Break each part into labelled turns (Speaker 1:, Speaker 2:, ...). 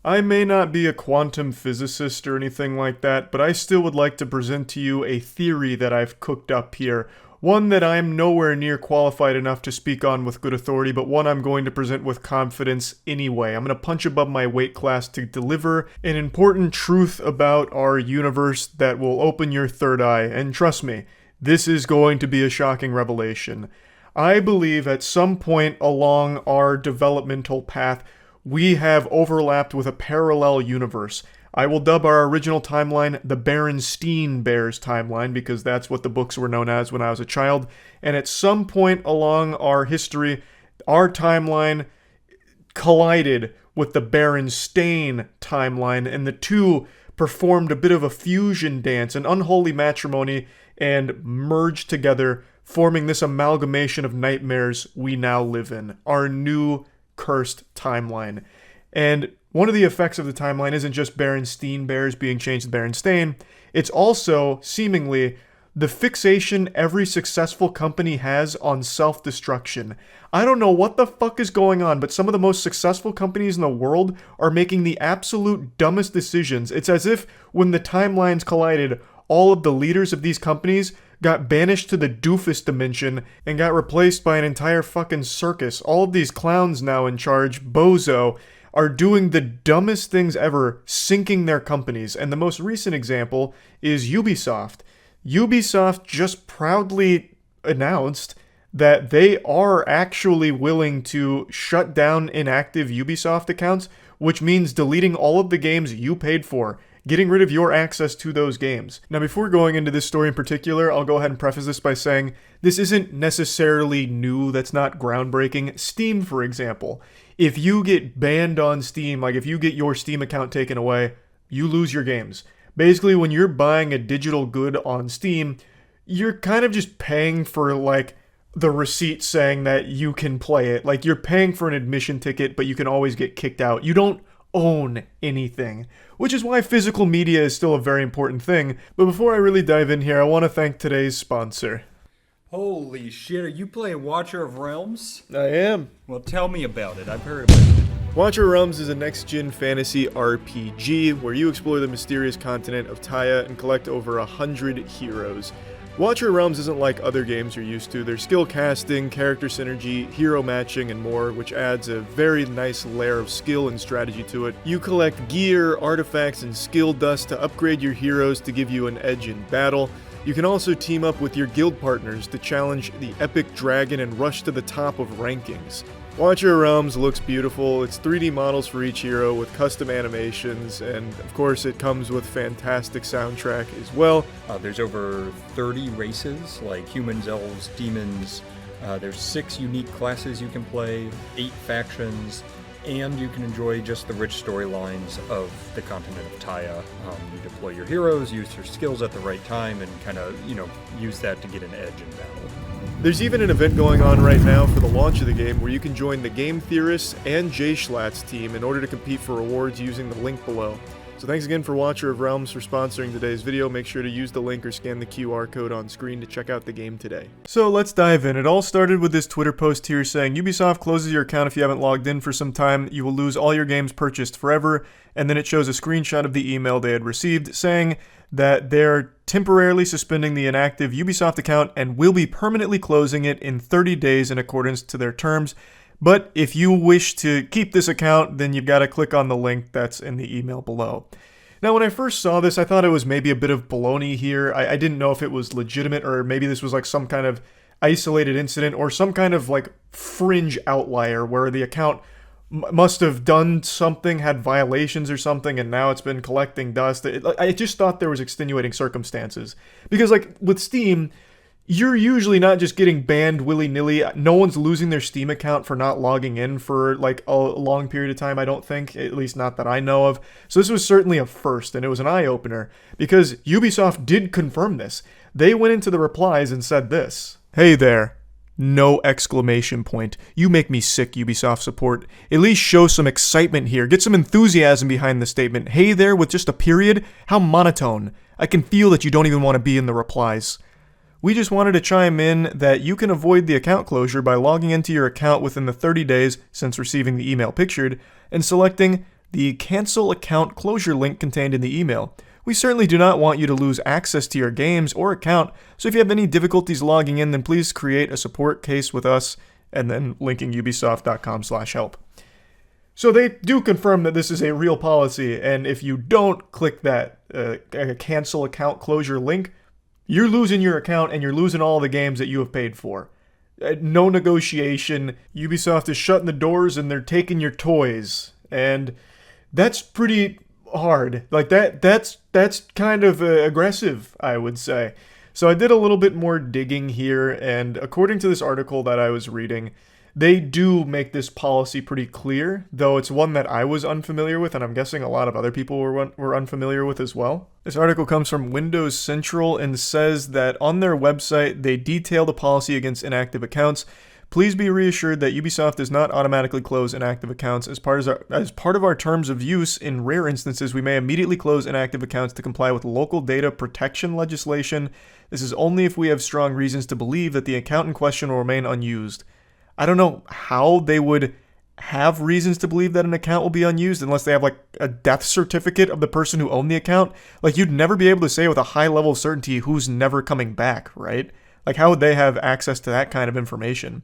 Speaker 1: I may not be a quantum physicist or anything like that, but I still would like to present to you a theory that I've cooked up here. One that I'm nowhere near qualified enough to speak on with good authority, but one I'm going to present with confidence anyway. I'm going to punch above my weight class to deliver an important truth about our universe that will open your third eye, and trust me, this is going to be a shocking revelation. I believe at some point along our developmental path, we have overlapped with a parallel universe. I will dub our original timeline the Berenstein Bears timeline because that's what the books were known as when I was a child. And at some point along our history, our timeline collided with the Berenstain timeline, and the two performed a bit of a fusion dance, an unholy matrimony, and merged together, forming this amalgamation of nightmares we now live in, our new cursed timeline. And one of the effects of the timeline isn't just Berenstein Bears being changed to Berenstain, it's also, seemingly, the fixation every successful company has on self-destruction. I don't know what the fuck is going on, but some of the most successful companies in the world are making the absolute dumbest decisions. It's as if when the timelines collided, all of the leaders of these companies got banished to the doofus dimension and got replaced by an entire fucking circus. All of these clowns now in charge, bozo, are doing the dumbest things ever, sinking their companies. And the most recent example is Ubisoft. Ubisoft just proudly announced that they are actually willing to shut down inactive Ubisoft accounts, which means deleting all of the games you paid for, getting rid of your access to those games. Now, before going into this story in particular, I'll go ahead and preface this by saying this isn't necessarily new, that's not groundbreaking. Steam, for example. If you get banned on Steam, like if you get your Steam account taken away, you lose your games. Basically, when you're buying a digital good on Steam, you're kind of just paying for, like, the receipt saying that you can play it. Like, you're paying for an admission ticket, but you can always get kicked out. You don't own anything, which is why physical media is still a very important thing. But before I really dive in here, I want to thank today's sponsor.
Speaker 2: Holy shit, are you playing Watcher of Realms?
Speaker 1: I am.
Speaker 2: Well, tell me about it. I've heard about it.
Speaker 1: Watcher of Realms is a next-gen fantasy RPG where you explore the mysterious continent of Taya and collect over 100 heroes. Watcher of Realms isn't like other games you're used to. There's skill casting, character synergy, hero matching, and more, which adds a very nice layer of skill and strategy to it. You collect gear, artifacts, and skill dust to upgrade your heroes to give you an edge in battle. You can also team up with your guild partners to challenge the epic dragon and rush to the top of rankings. Watcher of Realms looks beautiful. It's 3D models for each hero with custom animations, and of course it comes with fantastic soundtrack as well.
Speaker 2: There's over 30 races, like humans, elves, demons. There's 6 unique classes you can play, 8 factions, and you can enjoy just the rich storylines of the continent of Taya. You deploy your heroes, use your skills at the right time, and kind of, use that to get an edge in battle.
Speaker 1: There's even an event going on right now for the launch of the game where you can join the Game Theorists and J-Schlatt's team in order to compete for rewards using the link below. So thanks again for Watcher of Realms for sponsoring today's video. Make sure to use the link or scan the QR code on screen to check out the game today. So let's dive in. It all started with this Twitter post here saying, Ubisoft closes your account if you haven't logged in for some time. You will lose all your games purchased forever. And then it shows a screenshot of the email they had received saying that they're temporarily suspending the inactive Ubisoft account and will be permanently closing it in 30 days in accordance to their terms. But if you wish to keep this account, then you've got to click on the link that's in the email below. Now, when I first saw this, I thought it was maybe a bit of baloney here. I didn't know if it was legitimate or maybe this was like some kind of isolated incident or some kind of like fringe outlier where the account must have done something, had violations or something, and now it's been collecting dust. I just thought there was extenuating circumstances. Because like with Steam, you're usually not just getting banned willy-nilly. No one's losing their Steam account for not logging in for like a long period of time, I don't think. At least not that I know of. So this was certainly a first, and it was an eye-opener. Because Ubisoft did confirm this. They went into the replies and said this. Hey there. No exclamation point. You make me sick, Ubisoft support. At least show some excitement here. Get some enthusiasm behind the statement. Hey there with just a period? How monotone. I can feel that you don't even want to be in the replies. We just wanted to chime in that you can avoid the account closure by logging into your account within the 30 days since receiving the email pictured and selecting the cancel account closure link contained in the email. We certainly do not want you to lose access to your games or account, so if you have any difficulties logging in, then please create a support case with us, and then linking ubisoft.com/help. So they do confirm that this is a real policy, and if you don't click that cancel account closure link, you're losing your account and you're losing all the games that you have paid for. No negotiation. Ubisoft is shutting the doors and they're taking your toys. And that's pretty hard. Like that's kind of aggressive, I would say. So I did a little bit more digging here, and according to this article that I was reading, they do make this policy pretty clear, though it's one that I was unfamiliar with, and I'm guessing a lot of other people were unfamiliar with as well. This article comes from Windows Central and says that on their website, they detail the policy against inactive accounts. Please be reassured that Ubisoft does not automatically close inactive accounts. As part of our terms of use, in rare instances, we may immediately close inactive accounts to comply with local data protection legislation. This is only if we have strong reasons to believe that the account in question will remain unused. I don't know how they would have reasons to believe that an account will be unused unless they have like a death certificate of the person who owned the account. Like, you'd never be able to say with a high level of certainty who's never coming back, right? Like, how would they have access to that kind of information?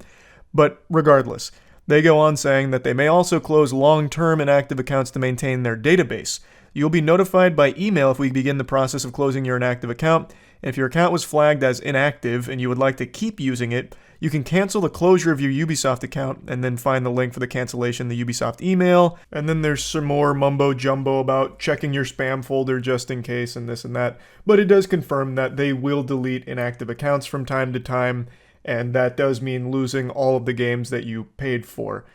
Speaker 1: But regardless, they go on saying that they may also close long-term inactive accounts to maintain their database. You'll be notified by email if we begin the process of closing your inactive account. And if your account was flagged as inactive and you would like to keep using it, you can cancel the closure of your Ubisoft account and then find the link for the cancellation in the Ubisoft email. And then there's some more mumbo jumbo about checking your spam folder just in case and this and that. But it does confirm that they will delete inactive accounts from time to time, and that does mean losing all of the games that you paid for.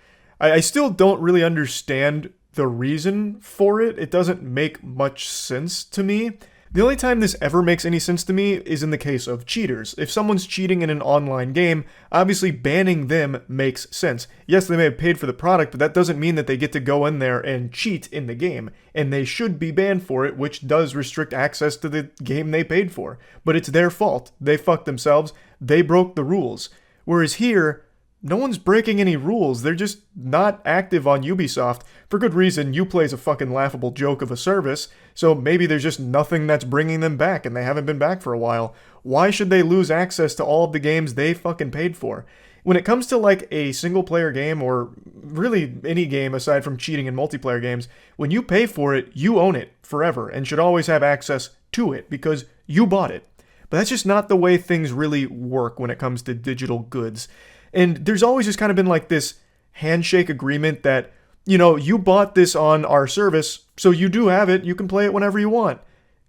Speaker 1: I still don't really understand the reason for it. It doesn't make much sense to me. The only time this ever makes any sense to me is in the case of cheaters. If someone's cheating in an online game, obviously banning them makes sense. Yes, they may have paid for the product, but that doesn't mean that they get to go in there and cheat in the game. And they should be banned for it, which does restrict access to the game they paid for. But it's their fault. They fucked themselves. They broke the rules. Whereas here, no one's breaking any rules. They're just not active on Ubisoft. For good reason. Uplay's a fucking laughable joke of a service, so maybe there's just nothing that's bringing them back, and they haven't been back for a while. Why should they lose access to all of the games they fucking paid for? When it comes to like a single-player game, or really any game aside from cheating in multiplayer games, when you pay for it, you own it forever, and should always have access to it, because you bought it. But that's just not the way things really work when it comes to digital goods. And there's always just kind of been like this handshake agreement that, you know, you bought this on our service, so you do have it, you can play it whenever you want.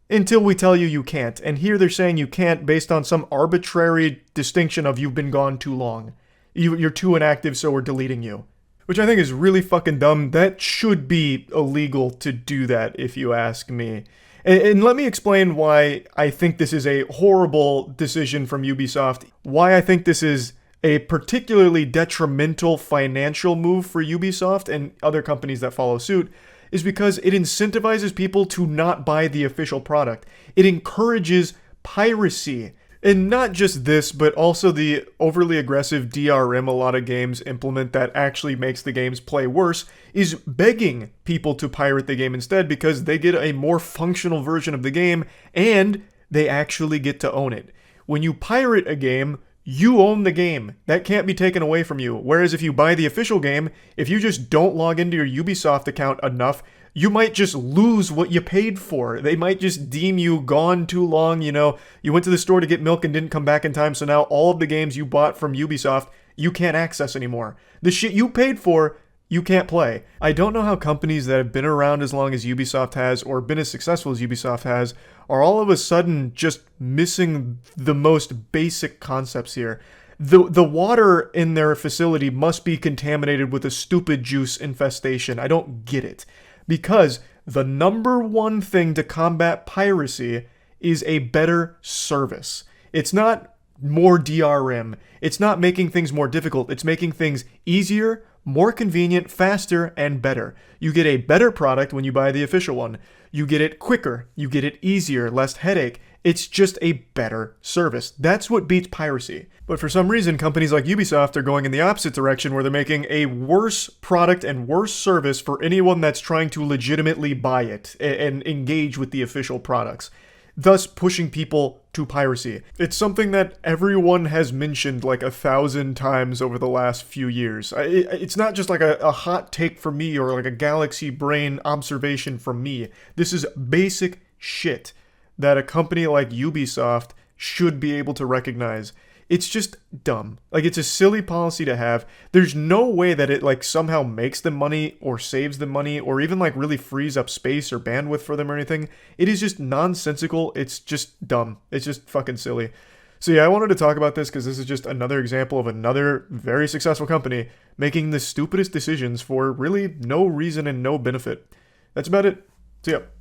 Speaker 1: Until we tell you can't. And here they're saying you can't based on some arbitrary distinction of you've been gone too long. You're too inactive, so we're deleting you. Which I think is really fucking dumb. That should be illegal to do that, if you ask me. And let me explain why I think this is a horrible decision from Ubisoft. Why I think this is a particularly detrimental financial move for Ubisoft and other companies that follow suit is because it incentivizes people to not buy the official product. It encourages piracy. And not just this, but also the overly aggressive DRM a lot of games implement that actually makes the games play worse is begging people to pirate the game instead because they get a more functional version of the game and they actually get to own it. When you pirate a game, you own the game. That can't be taken away from you. Whereas if you buy the official game, if you just don't log into your Ubisoft account enough, you might just lose what you paid for. They might just deem you gone too long, you know. You went to the store to get milk and didn't come back in time, so now all of the games you bought from Ubisoft, you can't access anymore. The shit you paid for, you can't play. I don't know how companies that have been around as long as Ubisoft has, or been as successful as Ubisoft has, are all of a sudden just missing the most basic concepts here. The water in their facility must be contaminated with a stupid juice infestation. I don't get it. Because the number one thing to combat piracy is a better service. It's not more DRM. It's not making things more difficult. It's making things easier, more convenient, faster, and better. You get a better product when you buy the official one. You get it quicker. You get it easier, less headache. It's just a better service. That's what beats piracy. But for some reason, companies like Ubisoft are going in the opposite direction where they're making a worse product and worse service for anyone that's trying to legitimately buy it and engage with the official products, thus pushing people to piracy. It's something that everyone has mentioned like 1,000 times over the last few years. It's not just like a hot take from me or like a galaxy brain observation from me. This is basic shit that a company like Ubisoft should be able to recognize. It's just dumb. Like, it's a silly policy to have. There's no way that it like somehow makes them money or saves them money or even like really frees up space or bandwidth for them or anything. It is just nonsensical. It's just dumb. It's just fucking silly. So yeah, I wanted to talk about this because this is just another example of another very successful company making the stupidest decisions for really no reason and no benefit. That's about it. See ya.